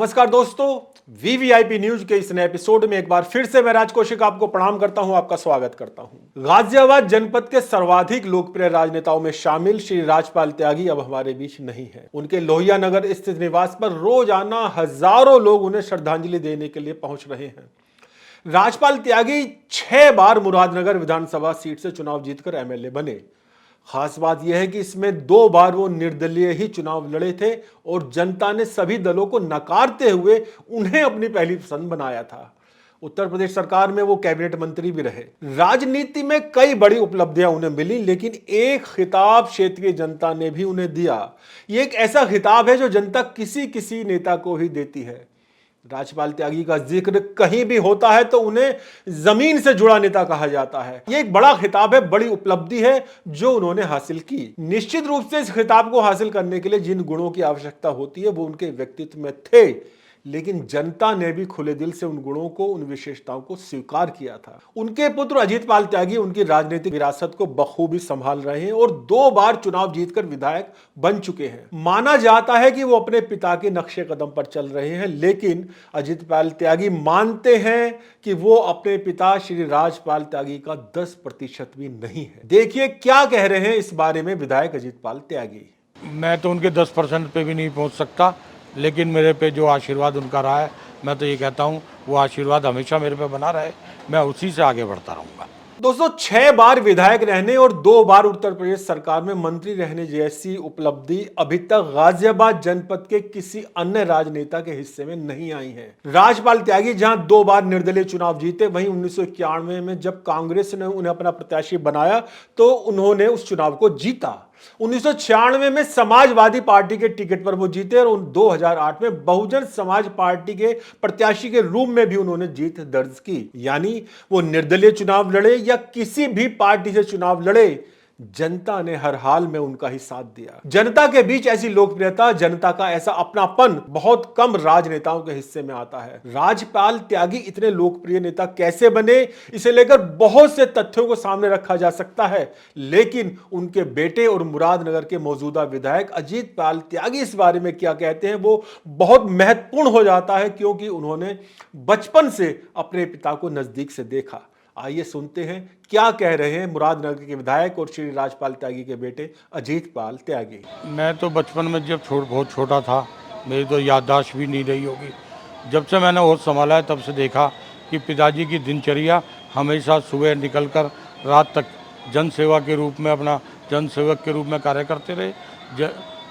नमस्कार दोस्तों, VVIP news के इस नए एपिसोड में एक बार फिर से मैं राज कौशिक आपको प्रणाम करता हूं, आपका स्वागत करता हूं। गाजियाबाद जनपद के सर्वाधिक लोकप्रिय राजनेताओं में शामिल श्री राजपाल त्यागी अब हमारे बीच नहीं है। उनके लोहिया नगर स्थित निवास पर रोजाना हजारों लोग उन्हें श्रद्धांजलि देने के लिए पहुंच रहे हैं। राजपाल त्यागी 6 बार मुरादनगर विधानसभा सीट से चुनाव जीतकर एमएलए बने। खास बात यह है कि इसमें 2 बार वो निर्दलीय ही चुनाव लड़े थे और जनता ने सभी दलों को नकारते हुए उन्हें अपनी पहली पसंद बनाया था। उत्तर प्रदेश सरकार में वो कैबिनेट मंत्री भी रहे। राजनीति में कई बड़ी उपलब्धियां उन्हें मिली, लेकिन एक खिताब क्षेत्रीय जनता ने भी उन्हें दिया। ये एक ऐसा खिताब है जो जनता किसी किसी नेता को ही देती है। राजपाल त्यागी का जिक्र कहीं भी होता है तो उन्हें जमीन से जुड़ा नेता कहा जाता है। यह एक बड़ा खिताब है, बड़ी उपलब्धि है जो उन्होंने हासिल की। निश्चित रूप से इस खिताब को हासिल करने के लिए जिन गुणों की आवश्यकता होती है वो उनके व्यक्तित्व में थे, लेकिन जनता ने भी खुले दिल से उन गुणों को, उन विशेषताओं को स्वीकार किया था। उनके पुत्र अजीत पाल त्यागी उनकी राजनीतिक विरासत को बखूबी संभाल रहे हैं और 2 बार चुनाव जीतकर विधायक बन चुके हैं। माना जाता है कि वो अपने पिता के नक्शे कदम पर चल रहे हैं, लेकिन अजीत पाल त्यागी मानते हैं कि वो अपने पिता श्री राजपाल त्यागी का 10% भी नहीं है। देखिए क्या कह रहे हैं इस बारे में विधायक अजीत पाल त्यागी। मैं तो उनके 10% पे भी नहीं पहुंच सकता, लेकिन मेरे पे जो आशीर्वाद उनका रहा है, मैं तो ये कहता हूँ वो आशीर्वाद हमेशा मेरे पे बना रहे, मैं उसी से आगे बढ़ता रहूँगा। दोस्तों, 6 बार विधायक रहने और 2 बार उत्तर प्रदेश सरकार में मंत्री रहने जैसी उपलब्धि अभी तक गाजियाबाद जनपद के किसी अन्य राजनेता के हिस्से में नहीं आई है। राजपाल त्यागी जहां 2 बार निर्दलीय चुनाव जीते, वहीं 1991 में जब कांग्रेस ने उन्हें अपना प्रत्याशी बनाया तो उन्होंने उस चुनाव को जीता। 1996 में समाजवादी पार्टी के टिकट पर वो जीते और 2008 में बहुजन समाज पार्टी के प्रत्याशी के रूप में भी उन्होंने जीत दर्ज की। यानी वो निर्दलीय चुनाव लड़े या किसी भी पार्टी से चुनाव लड़े, जनता ने हर हाल में उनका ही साथ दिया। जनता के बीच ऐसी लोकप्रियता, जनता का ऐसा अपनापन बहुत कम राजनेताओं के हिस्से में आता है। राजपाल त्यागी इतने लोकप्रिय नेता कैसे बने, इसे लेकर बहुत से तथ्यों को सामने रखा जा सकता है, लेकिन उनके बेटे और मुरादनगर के मौजूदा विधायक अजीत पाल त्यागी इस बारे में क्या कहते हैं वो बहुत महत्वपूर्ण हो जाता है, क्योंकि उन्होंने बचपन से अपने पिता को नजदीक से देखा। आइए सुनते हैं क्या कह रहे हैं मुरादनगर के विधायक और श्री राजपाल त्यागी के बेटे अजीत पाल त्यागी। मैं तो बचपन में जब बहुत छोटा था, मेरी तो याददाश्त भी नहीं रही होगी। जब से मैंने होश संभाला है तब से देखा कि पिताजी की दिनचर्या हमेशा सुबह निकलकर रात तक जन सेवा के रूप में, अपना जन सेवक के रूप में कार्य करते रहे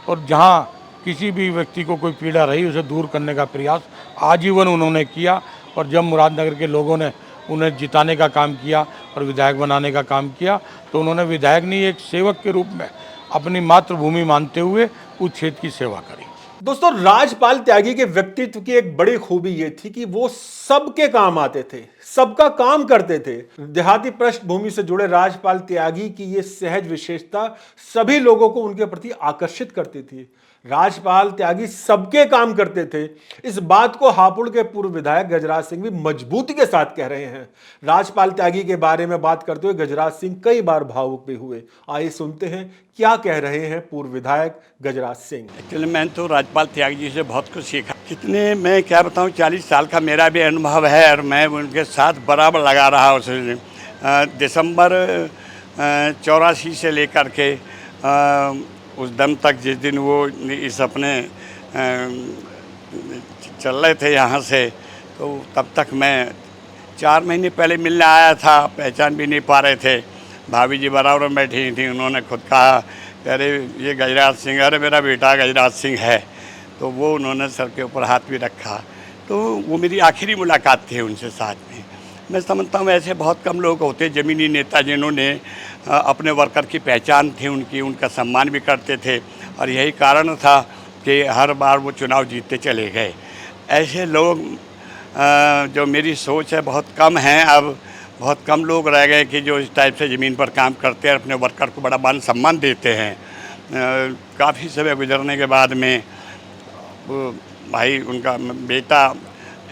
और जहाँ किसी भी व्यक्ति को कोई पीड़ा रही उसे दूर करने का प्रयास आजीवन उन्होंने किया। और जब मुरादनगर के लोगों ने उन्हें जिताने का काम किया और विधायक बनाने का काम किया, तो उन्होंने विधायक नहीं, एक सेवक के रूप में अपनी मातृभूमि मानते हुए उस क्षेत्र की सेवा करी। दोस्तों, राजपाल त्यागी के व्यक्तित्व की एक बड़ी खूबी यह थी कि वो सबके काम आते थे, सबका काम करते थे। देहाती पृष्ठभूमि से जुड़े राजपाल त्यागी की ये सहज विशेषता सभी लोगों को उनके प्रति आकर्षित करती थी। राजपाल त्यागी सबके काम करते थे, इस बात को हापुड़ के पूर्व विधायक गजराज सिंह भी मजबूती के साथ कह रहे हैं। राजपाल त्यागी के बारे में बात करते हुए गजराज सिंह कई बार भावुक भी हुए। आइए सुनते हैं क्या कह रहे हैं पूर्व विधायक गजराज सिंह। एक्चुअली मैंने तो राजपाल त्यागी जी से बहुत कुछ सीखा। कितने, मैं क्या बताऊं, 40 साल का मेरा भी अनुभव है और मैं उनके साथ बराबर लगा रहा उस दिसंबर 84 से लेकर के उस दम तक, जिस दिन वो इस अपने चल रहे थे यहाँ से, तो तब तक मैं 4 महीने पहले मिलने आया था, पहचान भी नहीं पा रहे थे। भाभी जी बराबर में बैठी थी, उन्होंने खुद कहा अरे ये गजराज सिंह, अरे मेरा बेटा गजराज सिंह है, तो वो उन्होंने सर के ऊपर हाथ भी रखा। तो वो मेरी आखिरी मुलाकात थी उनसे साथ में। मैं समझता हूँ ऐसे बहुत कम लोग होते ज़मीनी नेता जिन्होंने अपने वर्कर की पहचान थी उनकी, उनका सम्मान भी करते थे और यही कारण था कि हर बार वो चुनाव जीतते चले गए। ऐसे लोग जो मेरी सोच है बहुत कम हैं। अब बहुत कम लोग रह गए कि जो इस टाइप से ज़मीन पर काम करते हैं, अपने वर्कर को बड़ा मान सम्मान देते हैं। काफ़ी समय गुजरने के बाद में वो भाई, उनका बेटा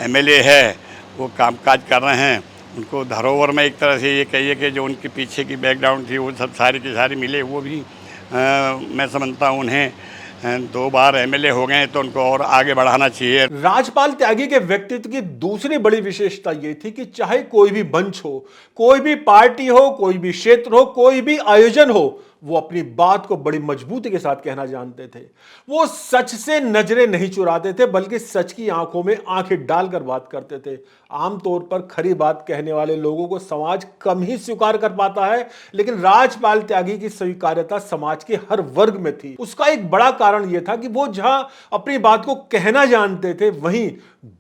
एमएलए है, वो कामकाज कर रहे हैं। उनको धरोहर में एक तरह से ये कहिए कि जो उनके पीछे की बैकग्राउंड थी वो सब सारी की सारी मिले। वो भी मैं समझता हूँ उन्हें 2 बार एमएलए हो गए तो उनको और आगे बढ़ाना चाहिए। राजपाल त्यागी के व्यक्तित्व की दूसरी बड़ी विशेषता यह थी कि चाहे कोई भी मंच हो, कोई भी पार्टी हो, कोई भी क्षेत्र हो, कोई भी आयोजन हो, वो अपनी बात को बड़ी मजबूती के साथ कहना जानते थे। वो सच से नजरें नहीं चुराते थे, बल्कि सच की आंखों में आंखें डालकर बात करते थे। आमतौर पर खरी बात कहने वाले लोगों को समाज कम ही स्वीकार कर पाता है, लेकिन राजपाल त्यागी की स्वीकार्यता समाज के हर वर्ग में थी। उसका एक बड़ा कारण यह था कि वो जहां अपनी बात को कहना जानते थे, वहीं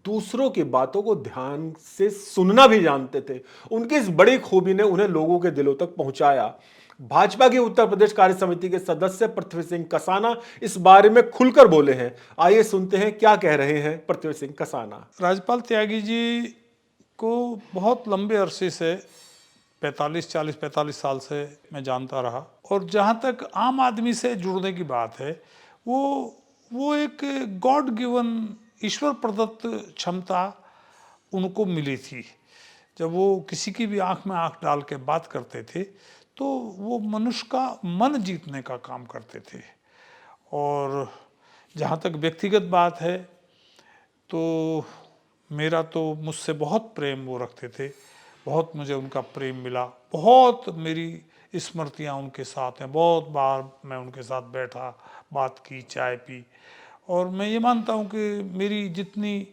दूसरों की बातों को ध्यान से सुनना भी जानते थे। उनकी इस बड़ी खूबी ने उन्हें लोगों के दिलों तक पहुंचाया। भाजपा की उत्तर प्रदेश कार्य समिति के सदस्य पृथ्वी सिंह कसाना इस बारे में खुलकर बोले हैं। आइए सुनते हैं क्या कह रहे हैं पृथ्वी सिंह कसाना। राजपाल त्यागी जी को बहुत लंबे अरसे से 45 साल से मैं जानता रहा, और जहाँ तक आम आदमी से जुड़ने की बात है, वो एक गॉड गिवन ईश्वर प्रदत्त क्षमता उनको मिली थी। जब वो किसी की भी आंख में आंख डाल के बात करते थे तो वो मनुष्य का मन जीतने का काम करते थे। और जहाँ तक व्यक्तिगत बात है तो मेरा तो मुझसे बहुत प्रेम वो रखते थे, बहुत मुझे उनका प्रेम मिला, बहुत मेरी स्मृतियाँ उनके साथ हैं। बहुत बार मैं उनके साथ बैठा, बात की, चाय पी, और मैं ये मानता हूँ कि मेरी जितनी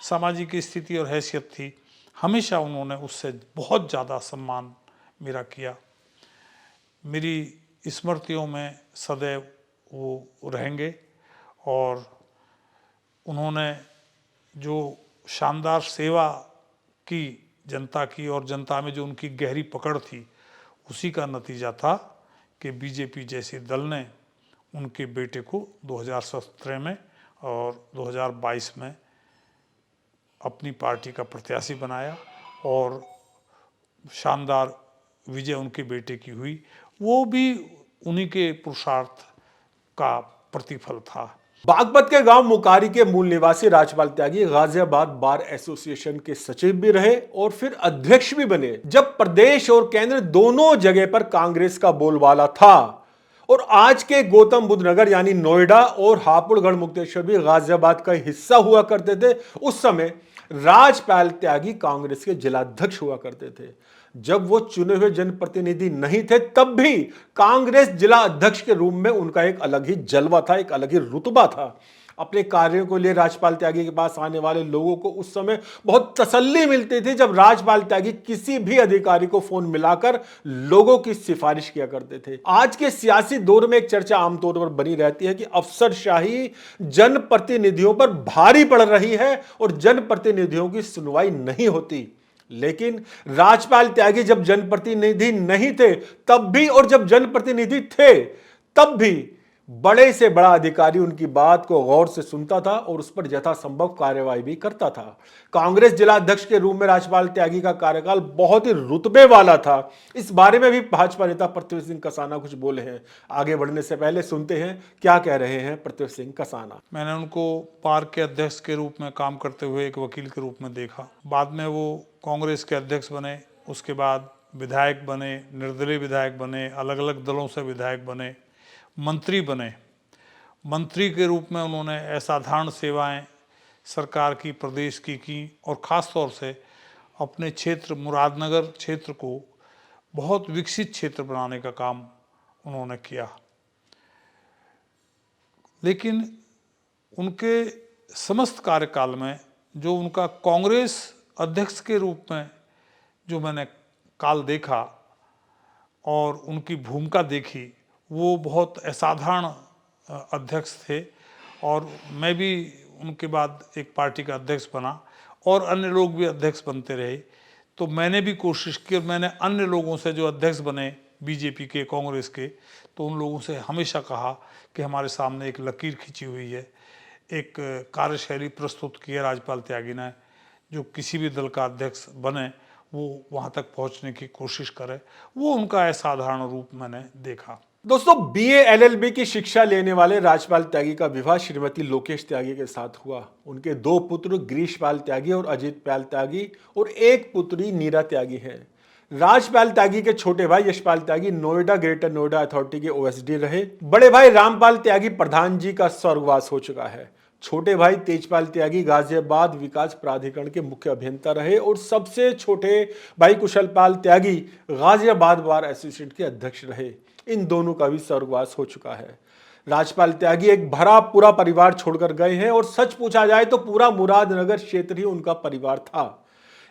सामाजिक स्थिति और हैसियत थी, हमेशा उन्होंने उससे बहुत ज़्यादा सम्मान मेरा किया। मेरी स्मृतियों में सदैव वो रहेंगे। और उन्होंने जो शानदार सेवा की जनता की, और जनता में जो उनकी गहरी पकड़ थी, उसी का नतीजा था कि बीजेपी जैसी दल ने उनके बेटे को 2017 में और 2022 में अपनी पार्टी का प्रत्याशी बनाया, और शानदार विजय उनके बेटे की हुई। वो भी उन्हीं के पुरुषार्थ का प्रतिफल था। बागपत के गांव मुकारी के मूल निवासी राजपाल त्यागी गाजियाबाद बार एसोसिएशन के सचिव भी रहे और फिर अध्यक्ष भी बने। जब प्रदेश और केंद्र दोनों जगह पर कांग्रेस का बोलबाला था, और आज के गौतम बुद्ध नगर यानी नोएडा और हापुड़ मुक्तेश्वर भी गाजियाबाद का हिस्सा हुआ करते थे, उस समय राजपाल त्यागी कांग्रेस के जिलाध्यक्ष हुआ करते थे। जब वो चुने हुए जनप्रतिनिधि नहीं थे, तब भी कांग्रेस जिला अध्यक्ष के रूप में उनका एक अलग ही जलवा था, एक अलग ही रुतबा था। अपने कार्यों को लिए राजपाल त्यागी के पास आने वाले लोगों को उस समय बहुत तसल्ली मिलती थी जब राजपाल त्यागी किसी भी अधिकारी को फोन मिलाकर लोगों की सिफारिश किया करते थे। आज के सियासी दौर में एक चर्चा आमतौर पर बनी रहती है कि अफसरशाही जनप्रतिनिधियों पर भारी पड़ रही है और जनप्रतिनिधियों की सुनवाई नहीं होती। लेकिन राजपाल त्यागी जब जनप्रतिनिधि नहीं थे तब भी, और जब जनप्रतिनिधि थे तब भी, बड़े से बड़ा अधिकारी उनकी बात को गौर से सुनता था और उस पर यथासंभव कार्यवाही भी करता था। कांग्रेस जिला अध्यक्ष के रूप में राजपाल त्यागी का कार्यकाल बहुत ही रुतबे वाला था। इस बारे में भी भाजपा नेता पृथ्वी सिंह कसाना कुछ बोले हैं। आगे बढ़ने से पहले सुनते हैं क्या कह रहे हैं पृथ्वी सिंह कसाना। मैंने उनको पार्क के अध्यक्ष के रूप में काम करते हुए एक वकील के रूप में देखा। बाद में वो कांग्रेस के अध्यक्ष बने, उसके बाद विधायक बने, निर्दलीय विधायक बने, अलग अलग दलों से विधायक बने, मंत्री बने। मंत्री के रूप में उन्होंने असाधारण सेवाएं सरकार की, प्रदेश की और ख़ास तौर से अपने क्षेत्र मुरादनगर क्षेत्र को बहुत विकसित क्षेत्र बनाने का काम उन्होंने किया। लेकिन उनके समस्त कार्यकाल में जो उनका कांग्रेस अध्यक्ष के रूप में जो मैंने काल देखा और उनकी भूमिका देखी, वो बहुत असाधारण अध्यक्ष थे। और मैं भी उनके बाद एक पार्टी का अध्यक्ष बना और अन्य लोग भी अध्यक्ष बनते रहे। तो मैंने भी कोशिश की और मैंने अन्य लोगों से जो अध्यक्ष बने बीजेपी के, कांग्रेस के, तो उन लोगों से हमेशा कहा कि हमारे सामने एक लकीर खींची हुई है, एक कार्यशैली प्रस्तुत की है राजपाल त्यागी ने, जो किसी भी दल का अध्यक्ष बने वो वहाँ तक पहुँचने की कोशिश करे। वो उनका असाधारण रूप मैंने देखा। दोस्तों, बीए एलएलबी की शिक्षा लेने वाले राजपाल त्यागी का विवाह श्रीमती लोकेश त्यागी के साथ हुआ। उनके 2 पुत्र गिरीश पाल त्यागी और अजीत पाल त्यागी और एक पुत्री नीरा त्यागी है। राजपाल त्यागी के छोटे भाई यशपाल त्यागी नोएडा ग्रेटर नोएडा अथॉरिटी के ओएसडी रहे। बड़े भाई रामपाल त्यागी प्रधान जी का स्वर्गवास हो चुका है। छोटे भाई तेजपाल त्यागी गाजियाबाद विकास प्राधिकरण के मुख्य अभियंता रहे और सबसे छोटे भाई कुशलपाल त्यागी गाजियाबाद बार एसोसिएशन के अध्यक्ष रहे। इन दोनों का भी स्वर्गवास हो चुका है। राजपाल त्यागी एक भरा पूरा परिवार छोड़कर गए हैं और सच पूछा जाए तो पूरा मुरादनगर क्षेत्र ही उनका परिवार था।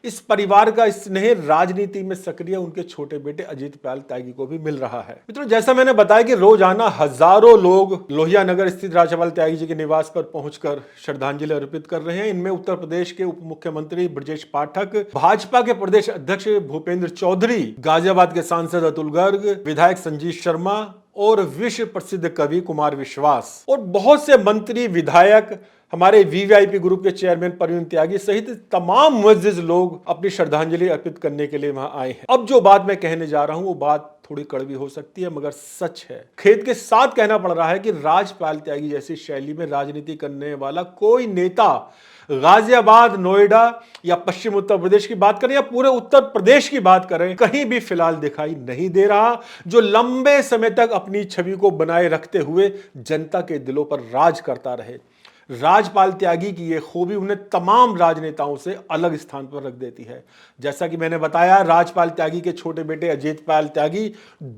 इस परिवार का स्नेह राजनीति में सक्रिय उनके छोटे बेटे अजीत पाल त्यागी को भी मिल रहा है। मित्रों, जैसा मैंने बताया कि रोजाना हजारों लोग लोहिया नगर स्थित राजपाल त्यागी जी के निवास पर पहुंचकर श्रद्धांजलि अर्पित कर रहे हैं। इनमें उत्तर प्रदेश के उप मुख्यमंत्री ब्रजेश पाठक, भाजपा के प्रदेश अध्यक्ष भूपेंद्र चौधरी, गाजियाबाद के सांसद अतुल गर्ग, विधायक संजीव शर्मा और विश्व प्रसिद्ध कवि कुमार विश्वास और बहुत से मंत्री, विधायक, हमारे वीवीआईपी ग्रुप के चेयरमैन प्रवीण त्यागी सहित तमाम मुअज्जिज लोग अपनी श्रद्धांजलि अर्पित करने के लिए वहां आए हैं। अब जो बात मैं कहने जा रहा हूं वो बात थोड़ी कड़वी हो सकती है मगर सच है। खेद के साथ कहना पड़ रहा है कि राजपाल त्यागी जैसी शैली में राजनीति करने वाला कोई नेता गाजियाबाद, नोएडा या पश्चिम उत्तर प्रदेश की बात करें या पूरे उत्तर प्रदेश की बात करें, कहीं भी फिलहाल दिखाई नहीं दे रहा जो लंबे समय तक अपनी छवि को बनाए रखते हुए जनता के दिलों पर राज करता रहे। राजपाल त्यागी की यह खूबी उन्हें तमाम राजनेताओं से अलग स्थान पर रख देती है। जैसा कि मैंने बताया, राजपाल त्यागी के छोटे बेटे अजीत पाल त्यागी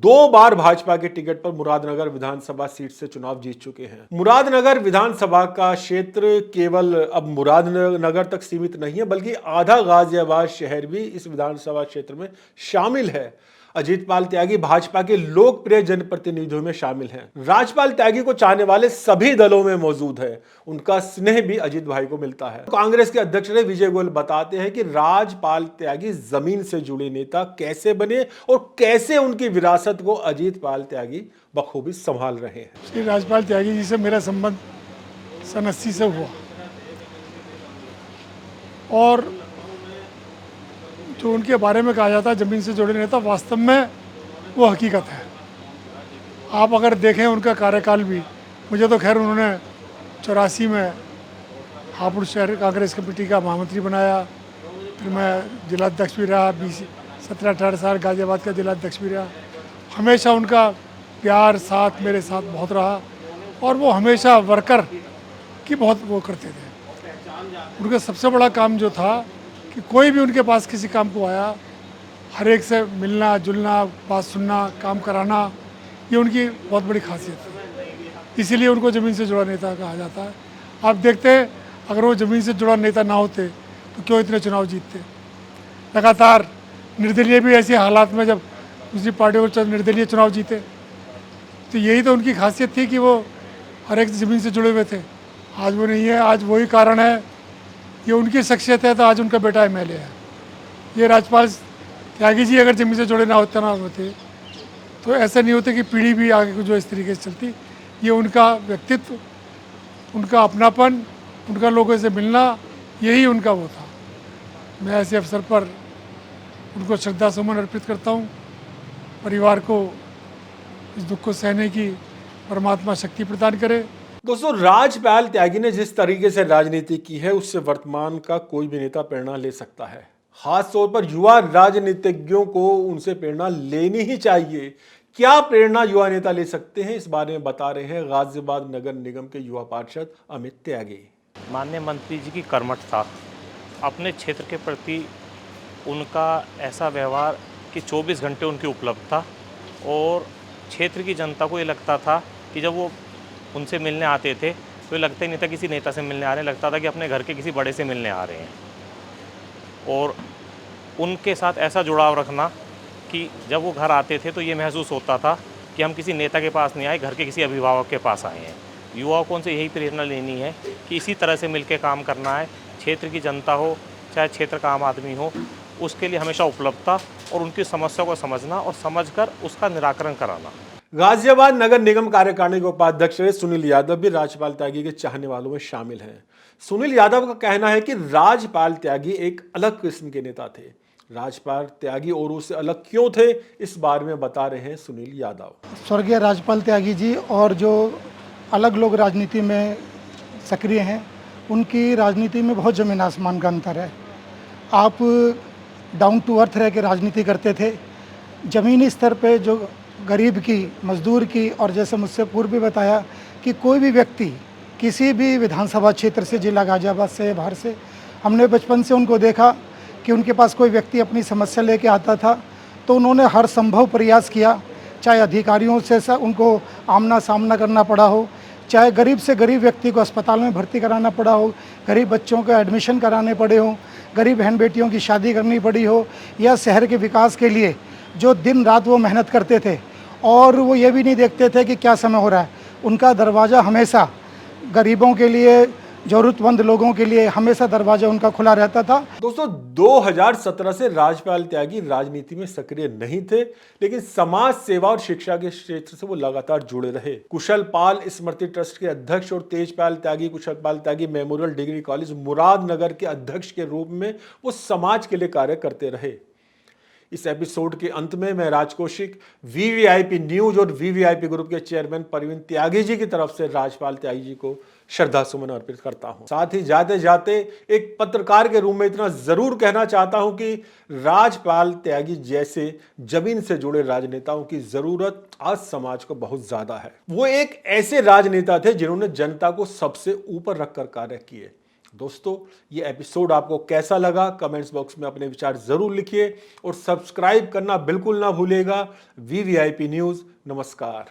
2 बार भाजपा के टिकट पर मुरादनगर विधानसभा सीट से चुनाव जीत चुके हैं। मुरादनगर विधानसभा का क्षेत्र केवल अब मुरादनगर तक सीमित नहीं है बल्कि आधा गाजियाबाद शहर भी इस विधानसभा क्षेत्र में शामिल है। अजीत पाल त्यागी भाजपा के लोकप्रिय जनप्रतिनिधियों में शामिल हैं। राजपाल त्यागी को चाहने वाले सभी दलों में मौजूद है। उनका स्नेह भी अजीत भाई को मिलता है। कांग्रेस के अध्यक्ष विजय गोयल बताते हैं कि राजपाल त्यागी जमीन से जुड़े नेता कैसे बने और कैसे उनकी विरासत को अजीत पाल त्यागी बखूबी संभाल रहे हैं। श्री राजपाल त्यागी जी से मेरा संबंध सन 80 से हुआ और जो उनके बारे में कहा जाता है जमीन से जुड़े नेता, वास्तव में वो हकीकत है। आप अगर देखें उनका कार्यकाल भी, मुझे तो खैर उन्होंने 84 में हापुड़ शहर कांग्रेस कमेटी का महामंत्री बनाया, फिर मैं जिलाध्यक्ष भी रहा, 17-18 साल गाजियाबाद का जिलाध्यक्ष भी रहा। हमेशा उनका प्यार साथ मेरे साथ बहुत रहा और वो हमेशा वर्कर की बहुत वो करते थे। उनका सबसे बड़ा काम जो था कि कोई भी उनके पास किसी काम को आया, हर एक से मिलना जुलना, बात सुनना, काम कराना, ये उनकी बहुत बड़ी खासियत है। इसीलिए उनको ज़मीन से जुड़ा नेता कहा जाता है। आप देखते हैं अगर वो ज़मीन से जुड़ा नेता ना होते तो क्यों इतने चुनाव जीतते। लगातार निर्दलीय भी ऐसे हालात में जब दूसरी पार्टियों को निर्दलीय चुनाव जीते, तो यही तो उनकी खासियत थी कि वो हर एक ज़मीन से जुड़े हुए थे। आज वो नहीं है। आज वही कारण है, ये उनकी शख्सियत है तो आज उनका बेटा एमएलए है। ये राजपाल त्यागी जी अगर ज़मीन से जुड़े ना होते तो ऐसा नहीं होता कि पीढ़ी भी आगे को जो इस तरीके से चलती। ये उनका व्यक्तित्व, उनका अपनापन, उनका लोगों से मिलना, यही उनका वो था। मैं ऐसे अवसर पर उनको श्रद्धा सुमन अर्पित करता हूँ। परिवार को इस दुख को सहने की परमात्मा शक्ति प्रदान करे। दोस्तों, राजपाल त्यागी ने जिस तरीके से राजनीति की है उससे वर्तमान का कोई भी नेता प्रेरणा ले सकता है। खास तौर पर युवा राजनीतिज्ञों को उनसे प्रेरणा लेनी ही चाहिए। क्या प्रेरणा युवा नेता ले सकते हैं, इस बारे में बता रहे हैं गाजियाबाद नगर निगम के युवा पार्षद अमित त्यागी। माननीय मंत्री जी की कर्मठता, अपने क्षेत्र के प्रति उनका ऐसा व्यवहार कि 24 घंटे उनकी उपलब्धता और क्षेत्र की जनता को ये लगता था कि जब वो उनसे मिलने आते थे तो ये लगता ही नहीं था किसी नेता से मिलने आ रहे हैं, लगता था कि अपने घर के किसी बड़े से मिलने आ रहे हैं। और उनके साथ ऐसा जुड़ाव रखना कि जब वो घर आते थे तो ये महसूस होता था कि हम किसी नेता के पास नहीं आए, घर के किसी अभिभावक के पास आए हैं। युवाओं को उनसे यही प्रेरणा लेनी है कि इसी तरह से मिलकर काम करना है। क्षेत्र की जनता हो चाहे क्षेत्र का आम आदमी हो, उसके लिए हमेशा उपलब्धता और उनकी समस्या को समझना और समझकर उसका निराकरण कराना। गाजियाबाद नगर निगम कार्यकारिणी के उपाध्यक्ष सुनील यादव भी राजपाल त्यागी के चाहने वालों में शामिल हैं। सुनील यादव का कहना है कि राजपाल त्यागी एक अलग किस्म के नेता थे। राजपाल त्यागी और उससे अलग क्यों थे, इस बारे में बता रहे हैं सुनील यादव। स्वर्गीय राजपाल त्यागी जी और जो अलग लोग राजनीति में सक्रिय हैं, उनकी राजनीति में बहुत ज़मीन आसमान का अंतर है। आप डाउन टू अर्थ रह के राजनीति करते थे। ज़मीनी स्तर पे जो गरीब की, मजदूर की, और जैसे मुझसे पूर्व भी बताया कि कोई भी व्यक्ति किसी भी विधानसभा क्षेत्र से, जिला गाजियाबाद से, बाहर से, हमने बचपन से उनको देखा कि उनके पास कोई व्यक्ति अपनी समस्या लेके आता था तो उन्होंने हर संभव प्रयास किया, चाहे अधिकारियों से उनको आमना सामना करना पड़ा हो, चाहे गरीब से गरीब व्यक्ति को अस्पताल में भर्ती कराना पड़ा हो, गरीब बच्चों को एडमिशन कराने पड़े हों, गरीब बहन बेटियों की शादी करनी पड़ी हो, या शहर के विकास के लिए जो दिन रात वो मेहनत करते थे और वो ये भी नहीं देखते थे कि क्या समय हो रहा है। उनका दरवाज़ा हमेशा गरीबों के लिए, ज़रूरतमंद लोगों के लिए हमेशा दरवाज़ा उनका खुला रहता था। दोस्तों 2017 से राजपाल त्यागी राजनीति में सक्रिय नहीं थे, लेकिन समाज सेवा और शिक्षा के क्षेत्र से वो लगातार जुड़े रहे। कुशल पाल स्मृति ट्रस्ट के अध्यक्ष और तेजपाल त्यागी कुशल पाल त्यागी मेमोरियल डिग्री कॉलेज मुरादनगर के अध्यक्ष के रूप में वो समाज के लिए कार्य करते रहे। इस एपिसोड के अंत में मैं राज कौशिक, वीवीआईपी न्यूज और वीवीआईपी ग्रुप के चेयरमैन परवीन त्यागी जी की तरफ से राजपाल त्यागी जी को श्रद्धा सुमन अर्पित करता हूं। साथ ही जाते जाते एक पत्रकार के रूप में इतना जरूर कहना चाहता हूं कि राजपाल त्यागी जैसे जमीन से जुड़े राजनेताओं की जरूरत आज समाज को बहुत ज्यादा है। वो एक ऐसे राजनेता थे जिन्होंने जनता को सबसे ऊपर रखकर कार्य किए। दोस्तों, ये एपिसोड आपको कैसा लगा कमेंट्स बॉक्स में अपने विचार जरूर लिखिए और सब्सक्राइब करना बिल्कुल ना भूलिएगा। वीवीआईपी न्यूज, नमस्कार।